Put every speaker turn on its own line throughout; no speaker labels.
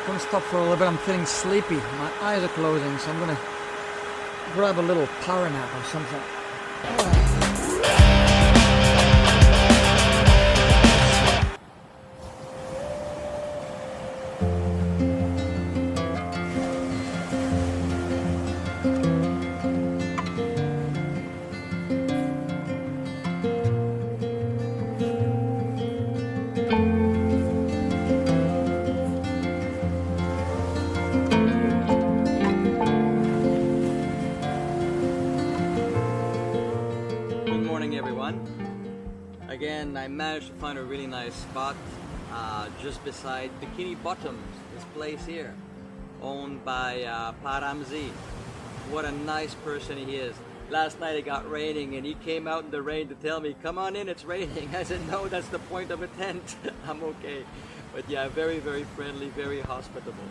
Couldn't stop for a little bit. I'm feeling sleepy. My eyes are closing, so I'm gonna grab a little power nap or something. Again, I managed to find a really nice spot just beside Bikini Bottoms, this place here, owned by Paramzi. What a nice person he is. Last night it got raining and he came out in the rain to tell me, come on in, it's raining. I said, no, that's the point of a tent. I'm okay. But yeah, very, very friendly, very hospitable.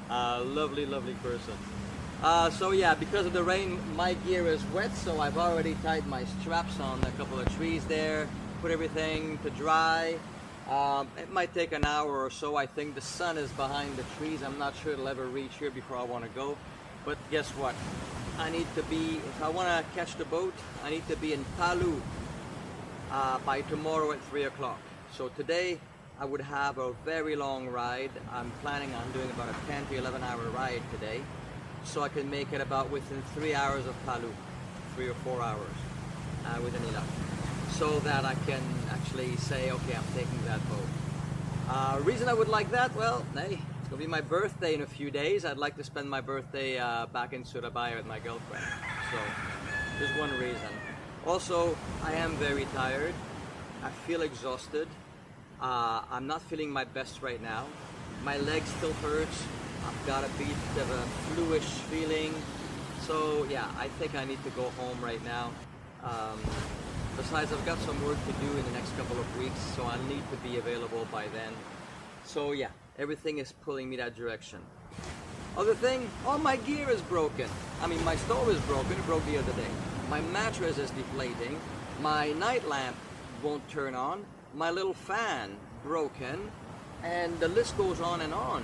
Lovely, lovely person. So yeah, because of the rain, my gear is wet, so I've already tied my straps on a couple of trees there, put everything to dry. It might take an hour or so. I think the sun is behind the trees. I'm not sure it'll ever reach here before I want to go. But guess what? I need to be, if I want to catch the boat, I need to be in Palu by tomorrow at 3 o'clock. So today I would have a very long ride. I'm planning on doing about a 10 to 11 hour ride today, so I can make it about within 3 hours of Palu, 3 or 4 hours with any luck, so that I can actually say, okay, I'm taking that boat. Reason I would like that, well, hey, it's gonna be my birthday in a few days. I'd like to spend my birthday back in Surabaya with my girlfriend, so there's one reason. Also, I am very tired. I feel exhausted. I'm not feeling my best right now. My leg still hurts. I've got a bit of a fluish feeling. So yeah, I think I need to go home right now. Besides, I've got some work to do in the next couple of weeks, so I need to be available by then. So yeah, everything is pulling me that direction. Other thing, all my gear is broken. I mean, my stove is broken, it broke the other day. My mattress is deflating. My night lamp won't turn on. My little fan broken. And the list goes on and on.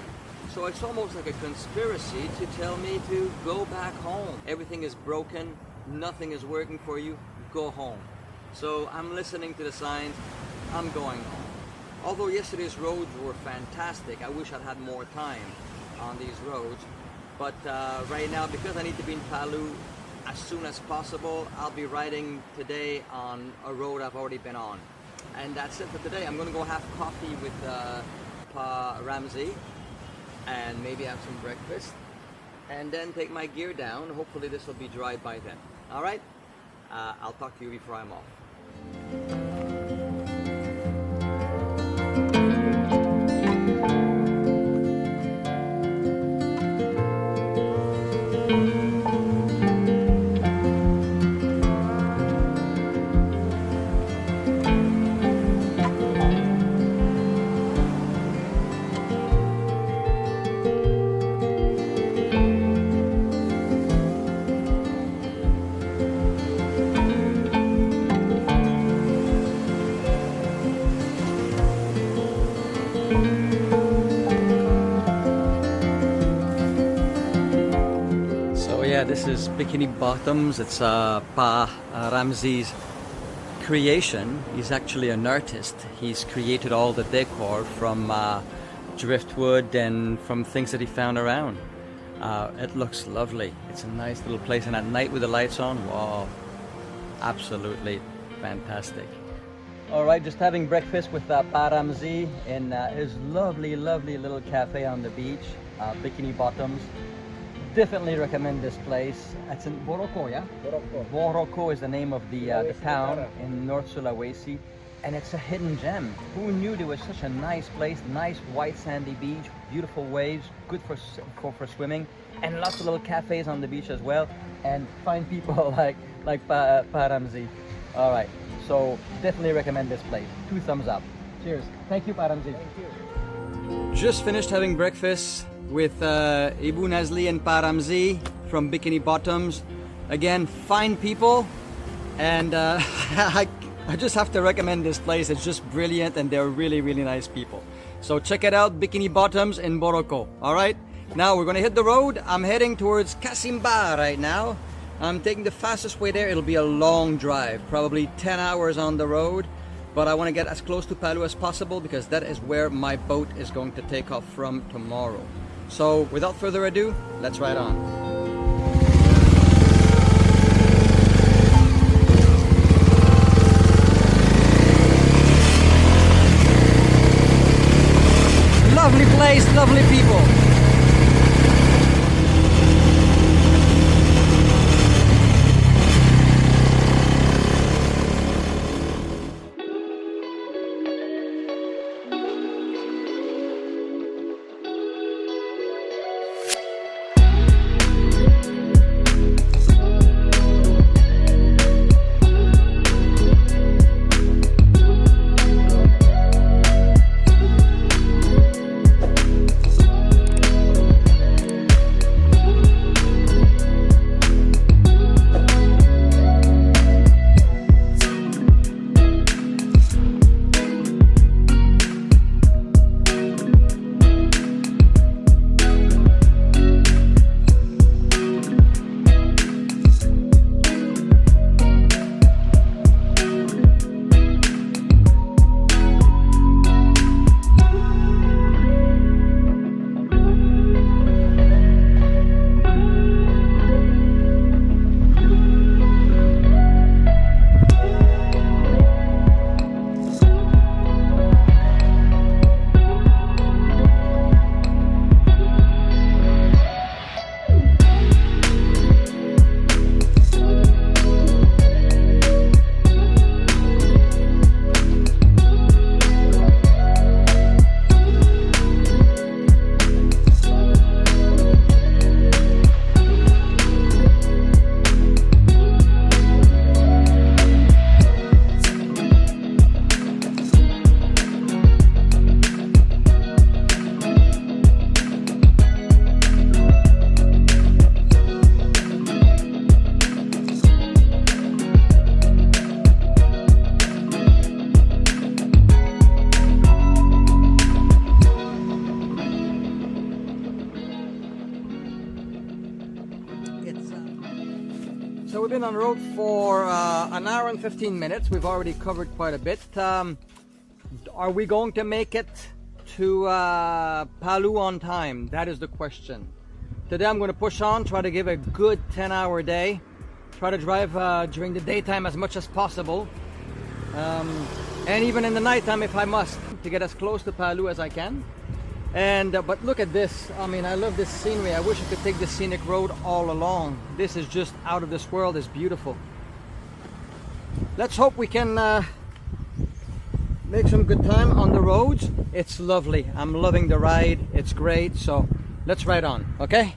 So it's almost like a conspiracy to tell me to go back home. Everything is broken, nothing is working for you, go home. So I'm listening to the signs, I'm going home. Although yesterday's roads were fantastic, I wish I'd had more time on these roads. But right now, because I need to be in Palu as soon as possible, I'll be riding today on a road I've already been on. And that's it for today. I'm gonna go have coffee with Pa Ramsey and maybe have some breakfast and then take my gear down. Hopefully this will be dry by then. All right, I'll talk to you before I'm off. Yeah, this is Bikini Bottoms. It's Pa Ramsey's creation. He's actually an artist. He's created all the decor from driftwood and from things that he found around. It looks lovely. It's a nice little place, and at night with the lights on, wow, absolutely fantastic. All right, just having breakfast with Pa Ramsey in his lovely, lovely little cafe on the beach, Bikini Bottoms. Definitely recommend this place. It's in Boroko, yeah? Boroko is the name of the town in North Sulawesi, and it's a hidden gem. Who knew there was such a nice place, nice white sandy beach, beautiful waves, good for swimming, and lots of little cafes on the beach as well, and fine people like Pa Ramsey. All right, so definitely recommend this place. 2 thumbs up. Cheers. Thank you, Pa Ramsey. Thank you. Just finished having breakfast with Ibu Nazli and Pa Ramsey from Bikini Bottoms. Again, fine people, and I just have to recommend this place. It's just brilliant, and they're really, really nice people. So check it out, Bikini Bottoms in Boroko. All right, now we're gonna hit the road. I'm heading towards Kasimba right now. I'm taking the fastest way there. It'll be a long drive, probably 10 hours on the road, but I wanna get as close to Palu as possible because that is where my boat is going to take off from tomorrow. So without further ado, let's ride on. Lovely place, lovely people. So we've been on the road for an hour and 15 minutes. We've already covered quite a bit. Are we going to make it to Palu on time? That is the question. Today I'm going to push on, try to give a good 10-hour day. Try to drive during the daytime as much as possible. And even in the nighttime if I must, to get as close to Palu as I can. And but look at this. I mean, I love this scenery. I wish I could take this scenic road all along. This is just out of this world. It's beautiful. Let's hope we can make some good time on the roads. It's lovely. I'm loving the ride. It's great. So let's ride on, okay?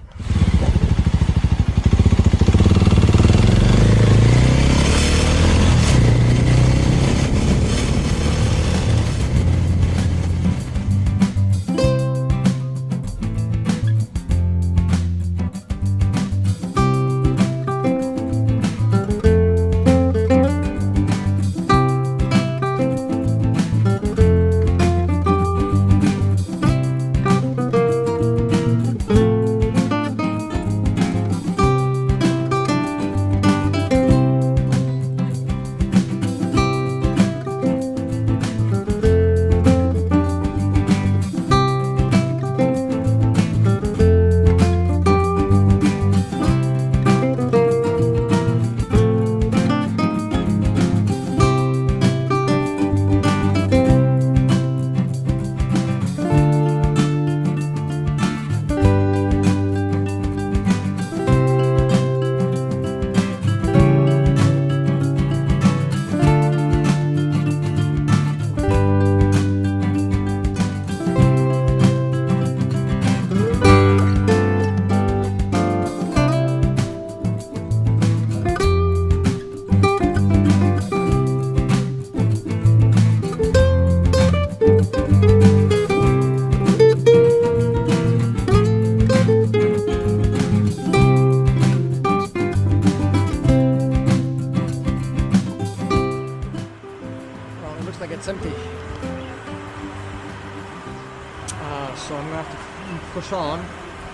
on,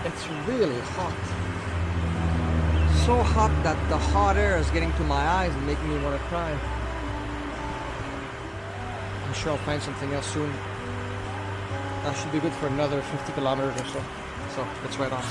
it's really hot. So hot that the hot air is getting to my eyes and making me want to cry. I'm sure I'll find something else soon. That should be good for another 50 kilometers or so. So let's ride on.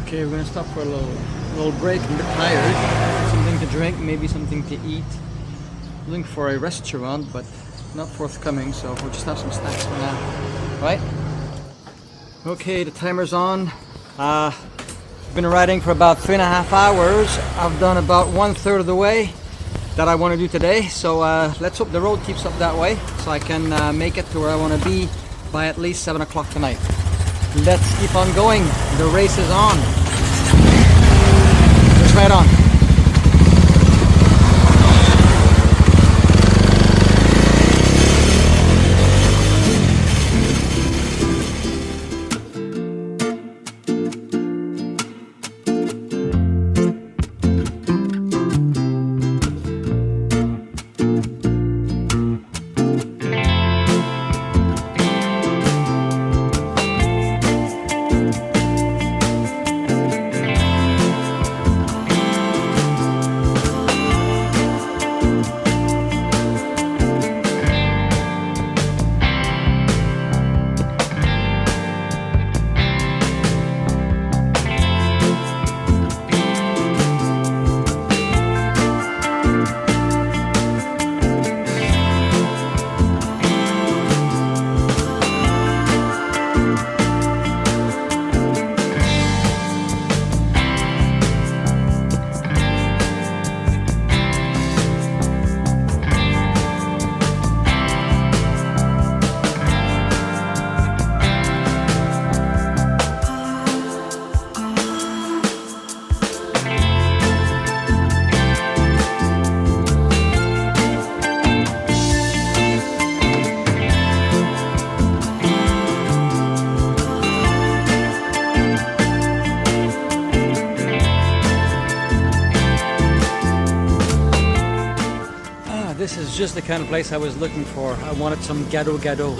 Okay, we're gonna stop for a little break. I'm a bit tired. Something to drink, maybe something to eat. Looking for a restaurant, but not forthcoming, so we'll just have some snacks for now. Right? Okay, the timer's on. Been riding for about 3.5 hours. I've done about 1/3 of the way that I want to do today, so let's hope the road keeps up that way so I can make it to where I want to be by at least 7 o'clock tonight. Let's keep on going. The race is on. Let's ride on. This is just the kind of place I was looking for. I wanted some gado-gado.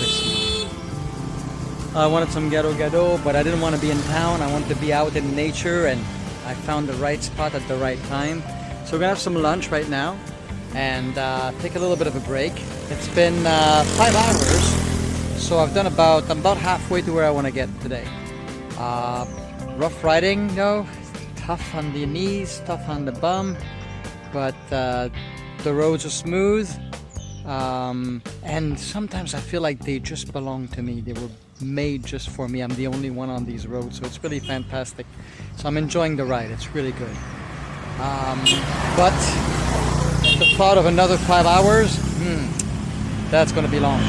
I wanted some gado-gado, but I didn't want to be in town. I wanted to be out in nature, and I found the right spot at the right time. So we're gonna have some lunch right now and take a little bit of a break. It's been 5 hours, so I'm about halfway to where I want to get today. Rough riding, though. Tough on the knees, tough on the bum, but the roads are smooth, and sometimes I feel like they just belong to me. They were made just for me. I'm the only one on these roads, so it's really fantastic. So I'm enjoying the ride. It's really good. But the thought of another 5 hours, that's going to be long.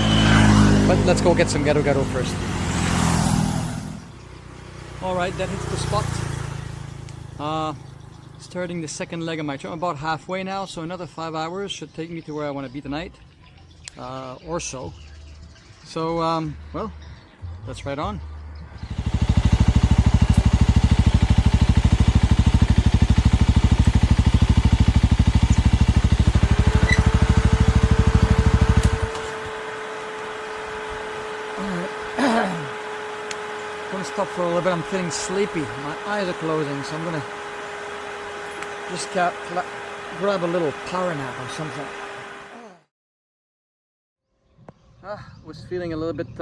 But let's go get some gado-gado first. Alright, that hits the spot. Starting the second leg of my trip. I'm about halfway now, so another 5 hours should take me to where I want to be tonight, or so. So, well, let's ride on. I'm gonna stop for a little bit. I'm feeling sleepy. My eyes are closing, so I'm gonna just grab a little power nap or something. Was feeling a little bit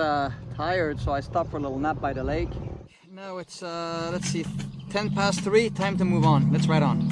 tired, so I stopped for a little nap by the lake. Now it's, let's see, 3:10, time to move on. Let's ride on.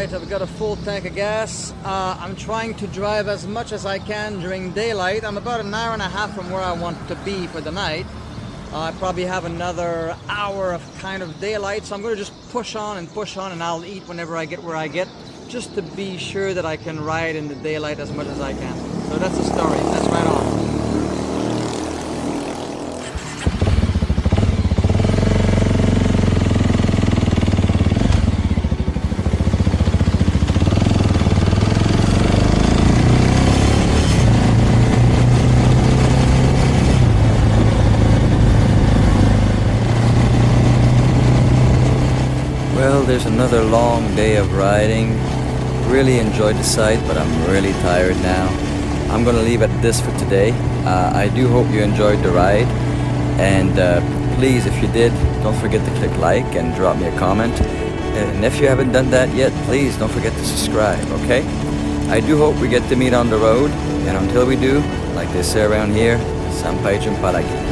Alright, I've got a full tank of gas. I'm trying to drive as much as I can during daylight. I'm about an hour and a half from where I want to be for the night. I probably have another hour of kind of daylight, so I'm going to just push on and I'll eat whenever I get where I get, just to be sure that I can ride in the daylight as much as I can. So that's the story. Let's ride on.
Well, there's another long day of riding. Really enjoyed the sight, but I'm really tired now. I'm gonna leave at this for today. I do hope you enjoyed the ride, and please, if you did, don't forget to click like and drop me a comment. And if you haven't done that yet, please don't forget to subscribe, okay? I do hope we get to meet on the road, and until we do, like they say around here, sampai jumpa lagi.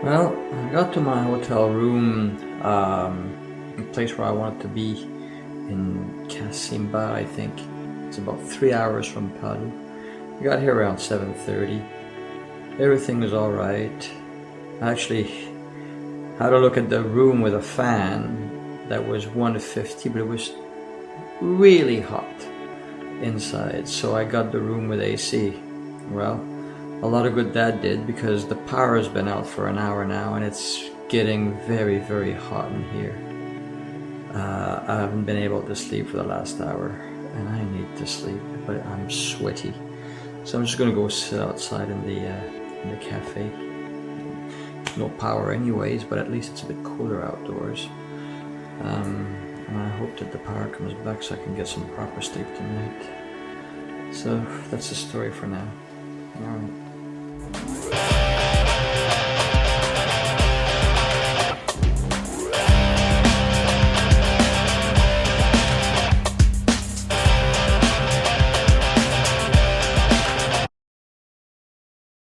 Well, I got to my hotel room, a place where I wanted to be in Kasimba, I think. It's about 3 hours from Palu. I got here around 7:30. Everything was alright. I actually had a look at the room with a fan that was 150, but it was really hot inside, so I got the room with AC. Well, a lot of good that did, because the power has been out for an hour now and it's getting very, very hot in here. I haven't been able to sleep for the last hour and I need to sleep, but I'm sweaty. So I'm just gonna go sit outside in the cafe. No power anyways, but at least it's a bit cooler outdoors. And I hope that the power comes back so I can get some proper sleep tonight. So that's the story for now. Alright.